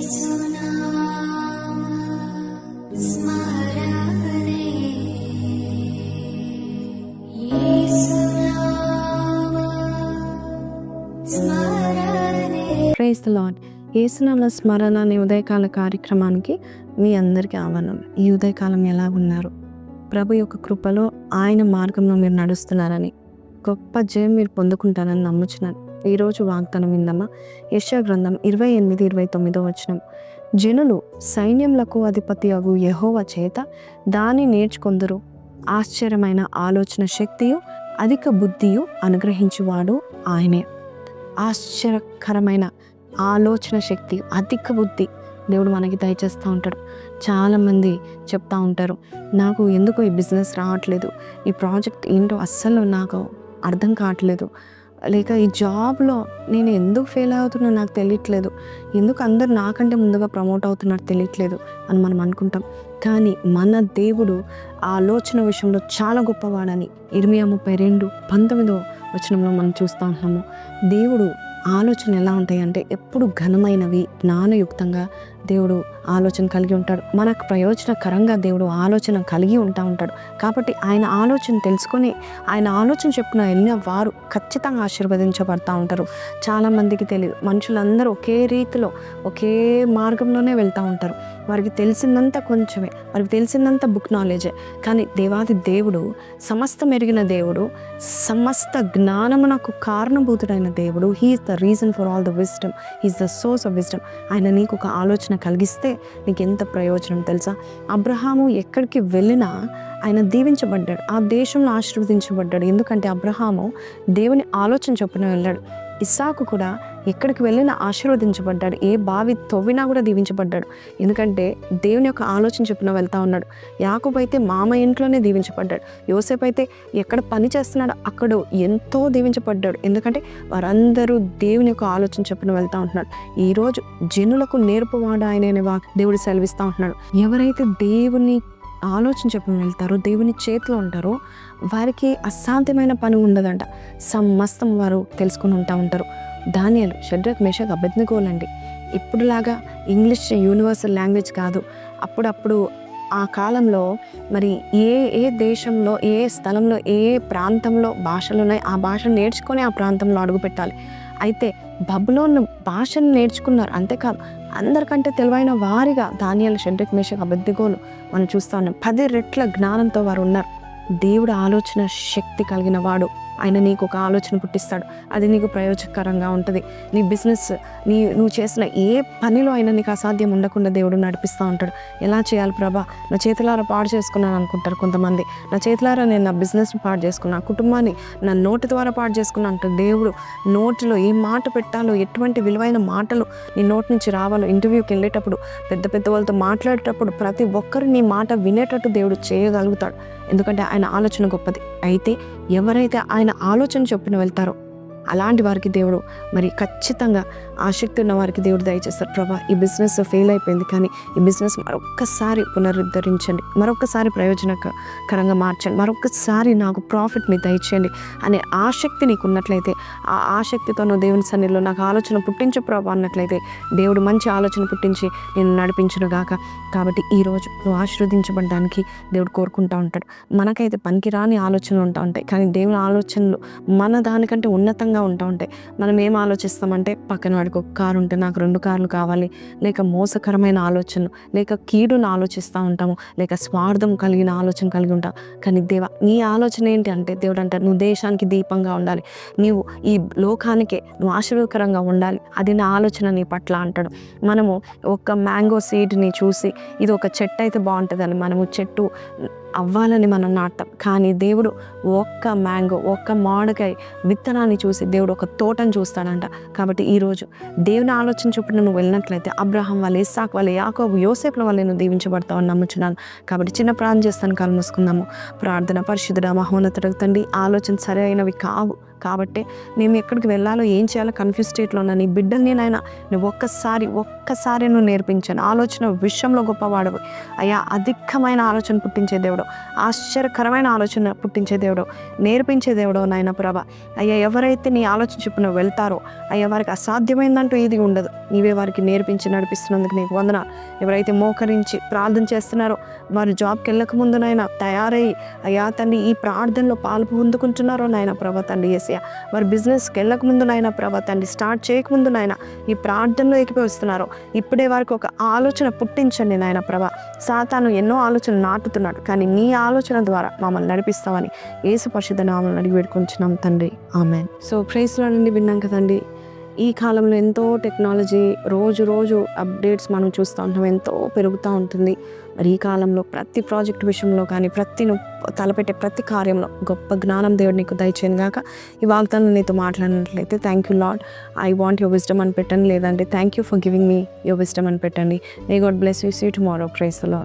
Praise the lord. యేసునామ స్మరణ అనే ఉదయకాల కార్యక్రమానికి మీ అందరికీ ఆహ్వానం. ఈ ఉదయకాలం ఎలా ఉన్నారు? ప్రభు యొక్క కృపలో ఆయన మార్గంలో మీరు నడుస్తున్నారని, గొప్ప జయం మీరు పొందుకుంటారని నమ్ముచున్నాను. ఈరోజు వాగ్దానం విందామా? యెషయా గ్రంథం 28-29 వచనం. జనులు సైన్యములకు అధిపతి అగు యెహోవా చేత దాన్ని నేర్చుకొందురు. ఆశ్చర్యమైన ఆలోచన శక్తియు అధిక బుద్ధియు అనుగ్రహించువాడు ఆయనే. ఆశ్చర్యకరమైన ఆలోచన శక్తి, అధిక బుద్ధి దేవుడు మనకి దయచేస్తూ ఉంటాడు. చాలామంది చెప్తా ఉంటారు, నాకు ఎందుకో ఈ బిజినెస్ రావట్లేదు, ఈ ప్రాజెక్ట్ ఏంటో అస్సలు నాకు అర్థం కావట్లేదు, లేక ఈ జాబ్లో నేను ఎందుకు ఫెయిల్ అవుతున్నా నాకు తెలియట్లేదు, ఎందుకు అందరు నాకంటే ముందుగా ప్రమోట్ అవుతున్నారు తెలియట్లేదు అని మనం అనుకుంటాం. కానీ మన దేవుడు ఆలోచన విషయంలో చాలా గొప్పవాడని ఇర్మియా 32:19 వచనంలో మనం చూస్తూ ఉంటున్నాము. దేవుడు ఆలోచన ఎలా ఉంటాయి అంటే ఎప్పుడు ఘనమైనవి, జ్ఞానయుక్తంగా దేవుడు ఆలోచన కలిగి ఉంటాడు. మనకు ప్రయోజనకరంగా దేవుడు ఆలోచన కలిగి ఉంటాడు. కాబట్టి ఆయన ఆలోచన తెలుసుకొని ఆయన ఆలోచన చెప్పిన వెళ్ళిన వారు ఖచ్చితంగా ఆశీర్వదించబడతా ఉంటారు. చాలామందికి తెలియదు, మనుషులందరూ ఒకే రీతిలో ఒకే మార్గంలోనే వెళ్తూ ఉంటారు. వారికి తెలిసిందంతా కొంచెమే, వారికి తెలిసిందంతా బుక్ నాలెడ్జే. కానీ దేవాది దేవుడు, సమస్తం ఎరిగిన దేవుడు, సమస్త జ్ఞానమునకు కారణభూతుడైన దేవుడు, he is the reason for all the wisdom, he is the source of wisdom. ఆయన నీకు ఒక ఆలోచన కలిగిస్తే నీకు ఎంత ప్రయోజనం తెలుసా? అబ్రహాము ఎక్కడికి వెళ్ళినా ఆయన దీవించబడ్డాడు, ఆ దేశంలో ఆశీర్వదించబడ్డాడు. ఎందుకంటే అబ్రహాము దేవుని ఆలోచన చొప్పున వెళ్ళాడు. ఇస్సాకు కూడా ఎక్కడికి వెళ్ళినా ఆశీర్వదించబడ్డాడు, ఏ బావి తవ్వినా కూడా దీవించబడ్డాడు. ఎందుకంటే దేవుని యొక్క ఆలోచన చొప్పున వెళ్తా ఉన్నాడు. యాకోబు అయితే మామ ఇంట్లోనే దీవించబడ్డాడు. యోసేపు అయితే ఎక్కడ పని చేస్తున్నాడో అక్కడ ఎంతో దీవించబడ్డాడు. ఎందుకంటే వారందరూ దేవుని యొక్క ఆలోచన చొప్పున వెళ్తూ ఉంటున్నాడు. ఈరోజు జనులకు నేర్పువాడు ఆయన దేవుడు సెలవిస్తూ ఉంటున్నాడు. ఎవరైతే దేవుని ఆలోచన చెప్పని వెళ్తారో, దేవుని చేతిలో ఉంటారో, వారికి అసాధ్యమైన పని ఉండదంట. సమస్తం వారు తెలుసుకుని ఉంటారు. దానియేలు, షడ్రక్, మేషక్, అబేద్నెగోలు అండి. ఇప్పుడులాగా ఇంగ్లీష్ యూనివర్సల్ లాంగ్వేజ్ కాదు. అప్పుడప్పుడు ఆ కాలంలో మరి ఏ దేశంలో, ఏ స్థలంలో, ఏ ప్రాంతంలో భాషలు ఉన్నాయి, ఆ భాషను నేర్చుకొని ఆ ప్రాంతంలో అడుగు పెట్టాలి. అయితే బబులోను భాషను నేర్చుకున్నారు. అంతేకాదు, అందరికంటే తెలివైన వారిగా దానియేలు, షడ్రక్, మేషక్, అబేద్నెగోలు మనం చూస్తూ ఉన్నాం. 10 రెట్ల జ్ఞానంతో వారు ఉన్నారు. దేవుడు ఆలోచన శక్తి కలిగిన వాడు. ఆయన నీకు ఒక ఆలోచన పుట్టిస్తాడు, అది నీకు ప్రయోజనకరంగా ఉంటుంది. నీ బిజినెస్, నువ్వు చేసిన ఏ పనిలో అయినా నీకు అసాధ్యం ఉండకుండా దేవుడు నడిపిస్తూ ఉంటాడు. ఎలా చేయాలి ప్రభా? నా చేతులారా పాడు చేసుకున్నాను అనుకుంటారు కొంతమంది. నా చేతులారా నేను నా బిజినెస్ని పాడు చేసుకున్నా, కుటుంబాన్ని నా నోటి ద్వారా పాడు చేసుకున్నా అంటారు. దేవుడు నోటిలో ఏ మాట పెట్టాలో, ఎటువంటి విలువైన మాటలు నీ నోటి నుంచి రావాలో, ఇంటర్వ్యూకి వెళ్ళేటప్పుడు, పెద్ద వాళ్ళతో మాట్లాడేటప్పుడు ప్రతి ఒక్కరు నీ మాట వినేటట్టు దేవుడు చేయగలుగుతాడు. ఎందుకంటే ఆయన ఆలోచన గొప్పది. అయితే ఎవరైతే ఆయన ఆలోచన చొప్పున వెళ్తారో అలాంటి వారికి దేవుడు మరి ఖచ్చితంగా ఆసక్తి ఉన్న వారికి దేవుడు దయచేస్తారు. ప్రభా, ఈ బిజినెస్ ఫెయిల్ అయిపోయింది, కానీ ఈ బిజినెస్ మరొక్కసారి పునరుద్ధరించండి, మరొకసారి ప్రయోజనకరంగా మార్చండి, మరొకసారి నాకు ప్రాఫిట్ని దయచేయండి అనే ఆసక్తి నీకు ఉన్నట్లయితే, ఆ ఆసక్తితో నువ్వు దేవుని సన్నిధిలో నాకు ఆలోచన పుట్టించు ప్రభా అన్నట్లయితే దేవుడు మంచి ఆలోచన పుట్టించి నేను నడిపించును గాక. కాబట్టి ఈరోజు నువ్వు ఆశీర్వదించబడడానికి దేవుడు కోరుకుంటూ ఉంటాడు. మనకైతే పనికిరాని ఆలోచనలు ఉంటా ఉంటాయి, కానీ దేవుని ఆలోచనలు మన దానికంటే ఉన్నతంగా ఉంటూ ఉంటాయి. మనం ఏం ఆలోచిస్తామంటే, పక్కన వాడికి ఒక కారు ఉంటే నాకు 2 కార్లు కావాలి, లేక మోసకరమైన ఆలోచనలు, లేక కీడును ఆలోచిస్తూ ఉంటాము, లేక స్వార్థం కలిగిన ఆలోచన కలిగి ఉంటాం. కానీ దేవా, నీ ఆలోచన ఏంటి అంటే, దేవుడు అంటారు, నువ్వు దేశానికి దీపంగా ఉండాలి, నీవు ఈ లోకానికే నువ్వు ఆశీర్వదకరంగా ఉండాలి, అది నా ఆలోచన నీ పట్ల అంటాడు. మనము ఒక మ్యాంగో సీడ్ని చూసి ఇది ఒక చెట్టు అయితే బాగుంటుందని మనము చెట్టు అవ్వాలని మనం నాటుతాం. కానీ దేవుడు ఒక్క మ్యాంగో, ఒక్క మామిడికాయ విత్తనాన్ని చూసి దేవుడు ఒక తోటను చూస్తాడంట. కాబట్టి ఈరోజు దేవుని ఆలోచన చొప్పున నువ్వు వెళ్ళినట్లయితే అబ్రహాం వాళ్ళ, ఇస్సాకు వాళ్ళ, యాకోబు, యోసేపుల వల్ల నువ్వు దీవించబడతావని నమ్ముచున్నాను. కాబట్టి చిన్న ప్రార్థన చేస్తాను, కళ్ళు మూసుకుందాము. ప్రార్థన. పరిశుద్ధుడా, మహోన్నతుడా తండ్రి, ఆలోచన సరైనవి కావు, కాబట్టి మేము ఎక్కడికి వెళ్ళాలో ఏం చేయాలో కన్ఫ్యూజ్ స్టేట్లో ఉన్నా నీ బిడ్డల్ని నాయన నువ్వు ఒక్కసారి నువ్వు నేర్పించాను. ఆలోచన విషయంలో గొప్పవాడవు అయ్యా. అధికమైన ఆలోచన పుట్టించే దేవుడు, ఆశ్చర్యకరమైన ఆలోచన పుట్టించే దేవుడు, నేర్పించే దేవుడు నాయన ప్రభ. అయ్యా ఎవరైతే నీ ఆలోచన చొప్పున వెళ్తారో అయ్యా వారికి అసాధ్యమైందంటూ ఏది ఉండదు. నీవే వారికి నేర్పించి నడిపిస్తున్నందుకు నీకు వందనాలు. ఎవరైతే మోకరించి ప్రార్థన చేస్తున్నారో వారు జాబ్కి వెళ్ళక ముందునైనా తయారయ్యి అయ్యా తండ్రి ఈ ప్రార్థనలో పాలు పొందుకుంటున్నారో నాయన ప్రభ తండ్రి యేసయ్య. వారి బిజినెస్కి వెళ్ళక ముందు నాయన ప్రభ తండ్రి స్టార్ట్ చేయకముందు నాయన ఈ ప్రార్థనలో ఎక్కిపోస్తున్నారో ఇప్పుడే వారికి ఒక ఆలోచన పుట్టించండి నాయన ప్రభ. సాతాను ఎన్నో ఆలోచనలు నాటుతున్నాడు, కానీ నీ ఆలోచన ద్వారా మమ్మల్ని నడిపిస్తామని యేసు పరిశుద్ధ నామమున అడిగి వేడుకుంటున్నాం తండ్రి, ఆమేన్. సో ప్రైజ్లో నుండి విన్నాం కదండి. ఈ కాలంలో ఎంతో టెక్నాలజీ రోజు అప్డేట్స్ మనం చూస్తూ ఉంటాం, ఎంతో పెరుగుతూ ఉంటుంది. మరి ఈ కాలంలో ప్రతి ప్రాజెక్ట్ విషయంలో కానీ నువ్వు తలపెట్టే ప్రతి కార్యంలో గొప్ప జ్ఞానం దేవుడు నీకు దయచేయను గాక. ఈ వాగ్దానం నీతో మాట్లాడినట్లయితే thank you Lord, I want your wisdom అని పెట్టండి, లేదంటే thank you for giving me your wisdom అని పెట్టండి. May God bless you. See you tomorrow. Praise the lord.